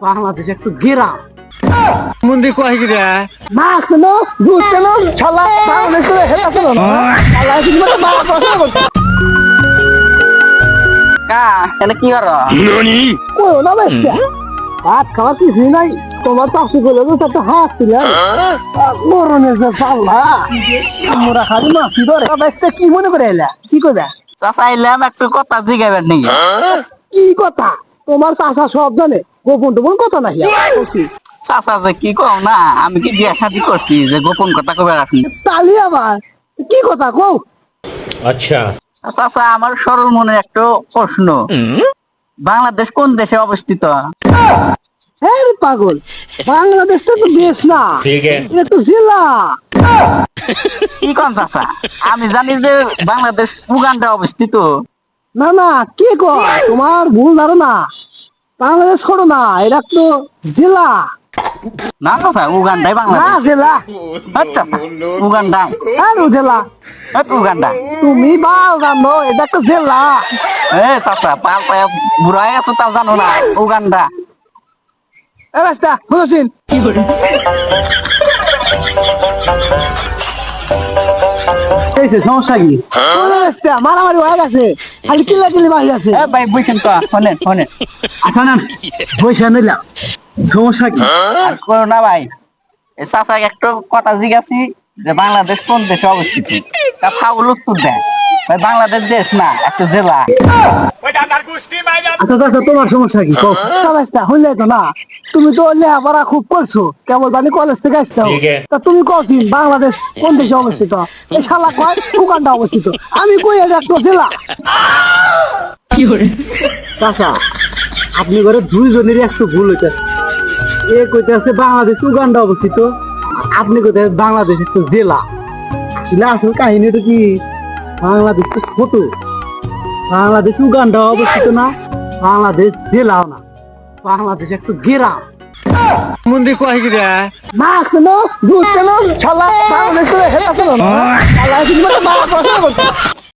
বাংলাদেশ একটু গ্রাম। মন্দির কয় গিরা মা কেন বুঝছে না শালা বাংলাদেশ করে হেলা কেন না শালা কি মানে মা কথা বলছে কা এনে কি কর কই না বেস্তা ভাত খাওয়া কিছু নাই তোমার পাশে গেলে তো তো হাত দিলে মরণের যে পাল্লা আমরা খালি মাসি ধরে বেস্তা কি মনে করে এলা কি কইবা চাচা আইলাম একটু কথা জিগাবেন নাকি কি কথা তোমার চাচা সব জানে গোপন টোপন কথা নাই বলছি চাচা যে কি কও না আমি কি বিয়া শাদি করছি যে গোপন কথা কবে রাখি তালি আবার কি কথা কও আচ্ছা চাচা আমার সরল মনে একটা প্রশ্ন বাংলাদেশ কোন দেশে অবস্থিত হ্যাঁ রে পাগল বাংলাদেশ তো দেশ না ঠিক আছে এটা তো জেলা কি কোন চাচা আমি জানি যে বাংলাদেশ উগান্ডা অবস্থিত না না কে কয় তোমার ভুল ধারণা বাংলাদেশ ছোট না এটা তো জেলা না চাচা উগান্ডাই না বাংলাদেশ জেলা আচ্ছা উগান্ডা আর জেলা উগান্ডা তুমি বাল জানো এটা একটা জেলা এ চাচা পাল পায়া বুড়া হয়ে গেছো তাও জানো না উগান্ডা এ রাস্তা বুঝেছেন এইছে সমস্যা কি রাস্তা মারামারি হয়ে গেছে খালি কিল্লা কিল্লি মারি আছে এ ভাই বইছেন তো শোনেন শোনেন আচ্ছা না পয়সা নিলাম সমস্যা কি আর করো না ভাই এ চাচা একটা কথা জিজ্ঞাসি যে বাংলাদেশ কোন দেশে অবস্থিত তা ফাউল উত্তর দেয় ভাই বাংলাদেশ দেশ না একটা জেলা আচ্ছা আচ্ছা তোমার সমস্যা কি কও রাস্তা হইলে তো না তুমি তো লেখাপড়া খুব করছো কেবল জানি কলেজ থেকে আসতে ঠিক আছে। তা তুমি কছিন বাংলাদেশ কোন দেশে অবস্থিত এই শালা কয় উগান্ডা অবস্থিত আমি কই এটা একটা জেলা চাচা আপনি করে দুইজনেরই একটু ভুল হইতে এ কইতে আছে বাংলাদেশ উগান্ডা অবস্থিত আপনি কইতে বাংলাদেশ একটা জেলা আসলে আসল কাহিনীটা কি বাংলাদেশ তো ছোট বাংলাদেশ উগান্ডা অবস্থিত না বাংলাদেশ জেলাও না বাংলাদেশ একটু গ্রাম। মন্দির কয় গিরা মা কেন বুঝছে না শালা বাংলাদেশ করে হেলা কেন না শালা কি মানে মা কথা বলছে